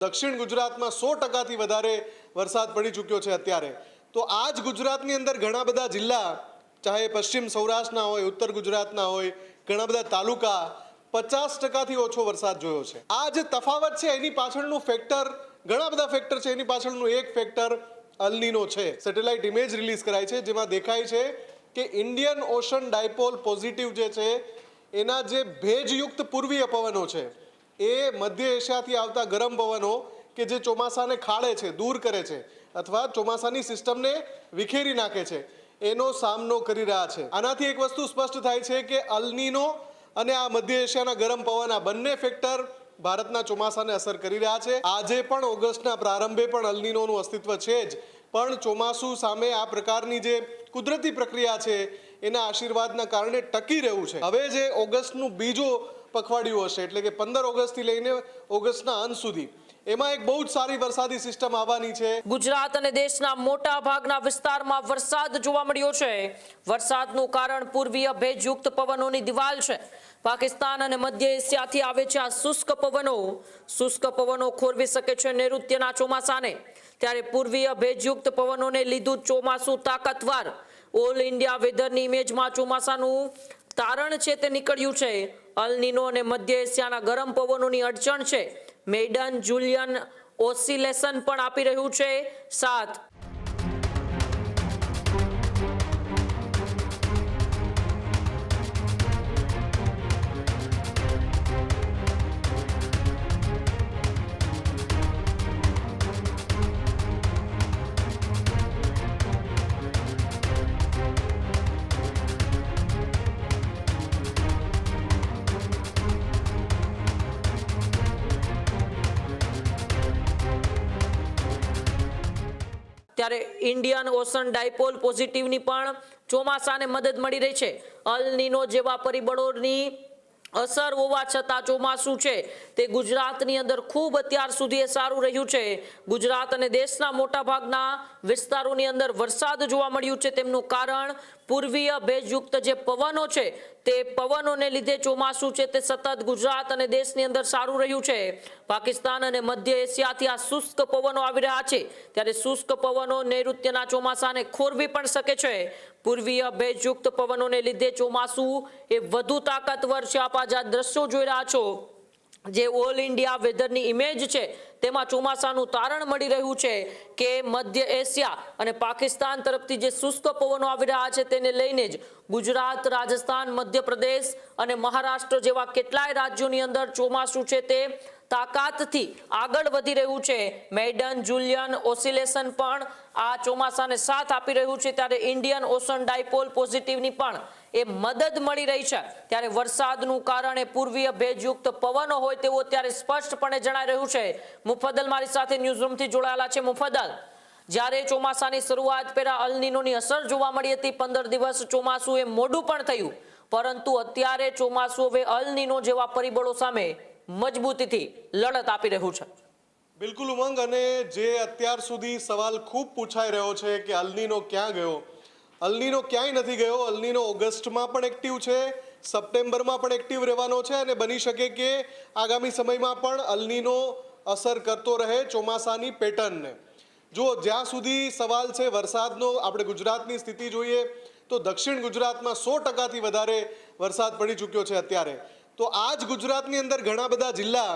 દક્ષિણ ગુજરાતમાં 100% વધારે વરસાદ પડી ચૂક્યો છે અત્યારે. તો આ જ ગુજરાતની અંદર ઘણા બધા જિલ્લા, ચાહે પશ્ચિમ સૌરાષ્ટ્રના હોય, ઉત્તર ગુજરાતના હોય, ઘણા બધા તાલુકા 50%થી ઓછો વરસાદ જોયો છે. આ જે તફાવત છે એની પાછળનું ફેક્ટર, ઘણા બધા ફેક્ટર છે, એની પાછળનું એક ફેક્ટર અલ નીનો છે. સેટેલાઇટ ઇમેજ રિલીઝ કરાઈ છે જેમાં દેખાય છે કે ઇન્ડિયન ઓશન ડાયપોલ પોઝિટિવ જે છે એના જે ભેજયુક્ત પૂર્વીય પવનો છે એ મધ્ય એશિયાથી આવતા ગરમ પવનો કે જે ચોમાસાને ખાળે છે, દૂર કરે છે અથવા ચોમાસાની સિસ્ટમને વિખેરી નાખે છે, એનો સામનો કરી રહ્યા છે. આનાથી એક વસ્તુ સ્પષ્ટ થાય છે કે અલ નીનો અને આ મધ્ય એશિયાના ગરમ પવન, આ બંને ફેક્ટર ભારતના ચોમાસાને અસર કરી રહ્યા છે. આજે પણ ઓગસ્ટના પ્રારંભે પણ અલ નીનોનું અસ્તિત્વ છે જ, પણ ચોમાસું સામે આ પ્રકારની જે કુદરતી પ્રક્રિયા છે એના આશીર્વાદના કારણે ટકી રહ્યું છે. હવે જે ઓગસ્ટનું બીજો પખવાડિયું હશે, એટલે કે 15 ઓગસ્ટથી લઈને ઓગસ્ટના અંત સુધી, એમાં એક બહુ જ સારી વરસાદી સિસ્ટમ આવવાની છે. ગુજરાત અને દેશના મોટા ભાગના વિસ્તારમાં વરસાદ જોવા મળ્યો છે. વરસાદનું કારણ પૂર્વીય ભેજયુક્ત પવનોની દિવાલ છે. પાકિસ્તાન અને મધ્ય એશિયાથી આવે છે આ શુષ્ક પવનો ખોરવી શકે છે નૈઋત્યના ચોમાસાને. ત્યારે પૂર્વીય ભેજયુક્ત પવનોને લીધું ચોમાસું તાકાતવાર. ઓલ ઇન્ડિયા વેધરની ઇમેજમાં ચોમાસાનું તારણ છે તે નીકળ્યું છે. અલ નીનો અને મધ્ય એશિયાના ગરમ પવનોની અડચણ છે. મેઇડન જુલિયન ઓસિલેશન પણ આપી રહ્યું છે સાથ. ત્યારે ઇન્ડિયન ઓશન ડાયપોલ પોઝિટિવની પણ ચોમાસાને મદદ મળી રહી છે. અલ નીનો જેવા પરિબળોની અસર હોવા છતાં ચોમાસું છે તે ગુજરાતની અંદર ખૂબ અત્યાર સુધી સારું રહ્યું છે. ગુજરાત અને દેશના મોટા ભાગના વિસ્તારોની અંદર વરસાદ જોવા મળ્યું છે. તેમનું કારણ પૂર્વીય ભેજયુક્ત જે પવનો છે તે પવનોને લીધે ચોમાસું છે તે સતત ગુજરાત અને દેશની અંદર સારું રહ્યું છે. પાકિસ્તાન અને મધ્ય એશિયાથી આ શુષ્ક પવનો આવી રહ્યા છે. ત્યારે શુષ્ક પવનો નૈઋત્યના ચોમાસાને ખોરવી પણ શકે છે. પૂર્વીય ભેજયુક્ત પવનોને લીધે ચોમાસું એ વધુ તાકાતવર છે. આપ આ દ્રશ્યો જોઈ રહ્યા છો જે ઓલ ઇન્ડિયા વેધરની ઇમેજ છે તેમાં ચોમાસાનું તારણ મળી રહ્યું છે કે મધ્ય એશિયા અને પાકિસ્તાન તરફથી જે શુષ્ક પવનો આવી રહ્યા છે તેને લઈને જ ગુજરાત, રાજસ્થાન, મધ્યપ્રદેશ અને મહારાષ્ટ્ર જેવા કેટલાય રાજ્યોની અંદર ચોમાસું છે તે તાકાતથી આગળ વધી રહ્યું છે. મેઇડન જુલિયન ઓસિલેશન પણ આ ચોમાસાને સાથ આપી રહ્યું છે. ત્યારે ઇન્ડિયન ઓશન ડાયપોલ પોઝિટિવની પણ એ મદદ મળી રહી છે. ત્યારે વરસાદનું કારણ એ પૂર્વીય ભેજયુક્ત પવનો હોય તેવું અત્યારે સ્પષ્ટપણે જણાઈ રહ્યું છે. મુફદ્દલ મારી સાથે ન્યૂઝરૂમથી જોડાયેલા છે. મુફદ્દલ, જ્યારે ચોમાસાની શરૂઆત પહેલા અલ નીનોની અસર જોવા મળી હતી, 15 દિવસ ચોમાસું એ મોડું પણ થયું, પરંતુ અત્યારે ચોમાસું હવે અલ નીનો જેવા પરિબળો સામે મજબૂતીથી લડત આપી રહ્યું છે. બિલકુલ ઉમંગ, અને જે અત્યાર સુધી સવાલ ખૂબ પૂછાઈ રહ્યો છે કે અલ નીનો ક્યાં ગયો, અલ નીનો ક્યાંય નથી ગયો. અલ નીનો ઓગસ્ટમાં પણ એક્ટિવ છે, સપ્ટેમ્બરમાં પણ એક્ટિવ રહેવાનો છે અને બની શકે કે આગામી સમયમાં પણ અલ નીનો અસર કરતો રહે ચોમાસાની પેટર્નને. જો જ્યાં સુધી સવાલ છે વરસાદનો, આપણે ગુજરાતની સ્થિતિ જોઈએ તો દક્ષિણ ગુજરાતમાં 100%થી વધારે વરસાદ પડી ચૂક્યો છે અત્યારે. તો આ જ ગુજરાતની અંદર ઘણા બધા જિલ્લા,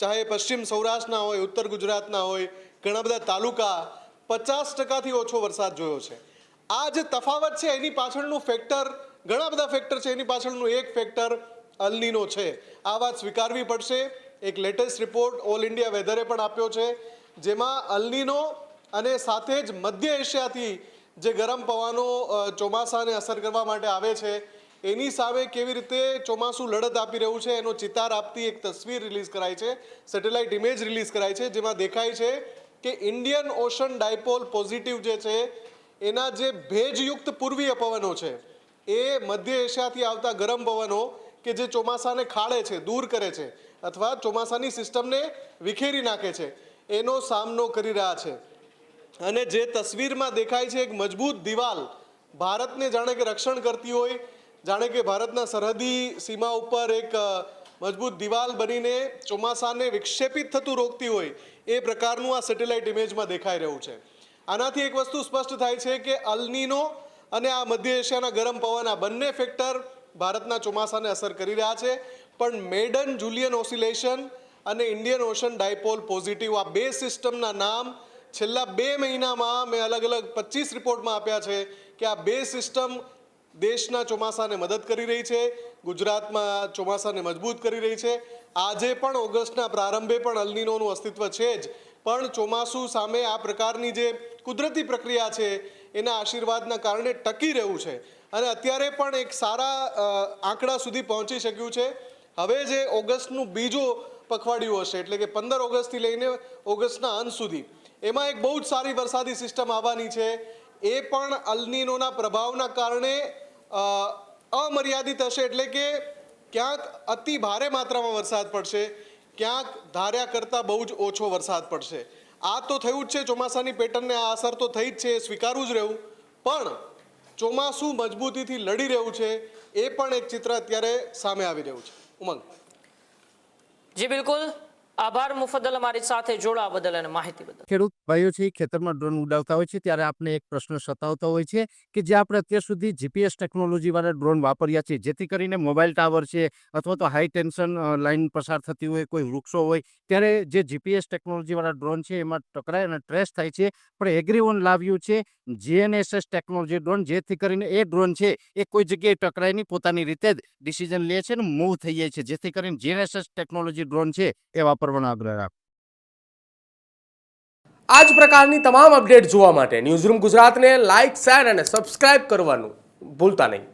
ચાહે પશ્ચિમ સૌરાષ્ટ્રના હોય, ઉત્તર ગુજરાતના હોય, ઘણા બધા તાલુકા 50%થી ઓછો વરસાદ જોયો છે. આ જે તફાવત છે એની પાછળનું ફેક્ટર, ઘણા બધા ફેક્ટર છે, એની પાછળનું એક ફેક્ટર અલ નીનો છે. આ વાત સ્વીકારવી પડશે. એક લેટેસ્ટ રિપોર્ટ ઓલ ઇન્ડિયા વેધરે પણ આપ્યો છે જેમાં અલ નીનો અને સાથે જ મધ્ય એશિયાથી જે ગરમ પવનો ચોમાસાને અસર કરવા માટે આવે છે એની સામે કેવી રીતે ચોમાસું લડત આપી રહ્યું છે એનો ચિતાર આપતી એક તસવીર રિલીઝ કરાઈ છે, સેટેલાઇટ ઇમેજ રિલીઝ કરાઈ છે, જેમાં દેખાય છે કે ઇન્ડિયન ઓશન ડાયપોલ પોઝિટિવ જે છે એના જે ભેજયુક્ત પૂર્વીય પવનો છે એ મધ્ય એશિયાથી આવતા ગરમ પવનો કે જે ચોમાસાને ખાળે છે, દૂર કરે છે અથવા ચોમાસાની સિસ્ટમને વિખેરી નાખે છે, એનો સામનો કરી રહ્યા છે. અને જે તસવીરમાં દેખાય છે એક મજબૂત દિવાલ, ભારતને જાણે કે રક્ષણ કરતી હોય, જાણે કે ભારતના સરહદી સીમા ઉપર એક મજબૂત દિવાલ બનીને ચોમાસાને વિક્ષેપિત થતું રોકતી હોય એ પ્રકારનું આ સેટેલાઇટ ઇમેજમાં દેખાઈ રહ્યું છે. આનાથી એક વસ્તુ સ્પષ્ટ થાય છે કે અલ્નીનો અને આ મધ્ય એશિયાના ગરમ પવન આ બંને ફેક્ટર ભારતના ચોમાસાને અસર કરી રહ્યા છે. પણ મેડન જુલિયન ઓસિલેશન અને ઇન્ડિયન ઓશન ડાયપોલ પોઝિટિવ આ બે સિસ્ટમના નામ છેલ્લા 2 મહિનામાં મેં અલગ અલગ 25 રિપોર્ટમાં આપ્યા છે કે આ બે સિસ્ટમ દેશના ચોમાસાને મદદ કરી રહી છે, ગુજરાતમાં ચોમાસાને મજબૂત કરી રહી છે. આજે પણ ઓગસ્ટના પ્રારંભે પણ અલ્નીનોનું અસ્તિત્વ છે જ, પણ ચોમાસું સામે આ પ્રકારની જે કુદરતી પ્રક્રિયા છે એના આશીર્વાદના કારણે ટકી રહ્યું છે અને અત્યારે પણ એક સારા આંકડા સુધી પહોંચી શક્યું છે. હવે જે ઓગસ્ટનું બીજો પખવાડિયું હશે એટલે કે 15 ઓગસ્ટથી લઈને ઓગસ્ટના અંત સુધી એમાં એક બહુ જ સારી વરસાદી સિસ્ટમ આવવાની છે. એ પણ અલ્નીનોના પ્રભાવના કારણે અમર્યાદિત હશે એટલે કે ક્યાંક અતિ ભારે માત્રામાં વરસાદ પડશે, ક્યાંક ધાર્યા કરતાં બહુ જ ઓછો વરસાદ પડશે. આ તો થયું જ છે, ચોમાસાની પેટર્નને આ અસર તો થઈ જ છે, સ્વીકારવું જ રહ્યું. પણ ચોમાસું મજબૂતીથી લડી રહ્યું છે એ પણ એક ચિત્ર અત્યારે સામે આવી રહ્યું છે. ઉમંગ. જી બિલકુલ, આભાર મુફદ્દલ અમારી સાથે જોડાવા બદલ અને માહિતી બદલ. ખેડૂત ભાઈઓ છે ખેતરમાં ડ્રોન ઉડાવતા હોય છે ત્યારે આપણે એક પ્રશ્ન સતાવતો હોય છે કે જે આપણે અત્યાર સુધી જીપીએસ ટેકનોલોજી વાળા ડ્રોન વાપર્યા છે, જેથી કરીને મોબાઈલ ટાવર છે અથવા તો હાઈ ટેન્શન લાઈન પસાર થતી હોય, કોઈ વૃક્ષો હોય, ત્યારે જે જીપીએસ ટેકનોલોજી વાળા ડ્રોન છે એમાં ટકરાય અને ટ્રેસ થાય છે. પણ એગ્રીવન લાવ્યું છે જીએનએસએસ ટેકનોલોજી ડ્રોન, જેથી કરીને એ ડ્રોન છે એ કોઈ જગ્યાએ ટકરાય નહીં, પોતાની રીતે જ ડિસિઝન લે છે અને મૂવ થઈ જાય છે, જેથી કરીને જીએનએસએસ ટેકનોલોજી ડ્રોન છે એ વાપરવાનો આગ્રહ રાખો. આ જ પ્રકારની તમામ અપડેટ જોવા માટે ન્યૂઝરૂમ ગુજરાતને લાઇક, શેર અને સબસ્ક્રાઇબ કરવાનું ભૂલતા નહીં.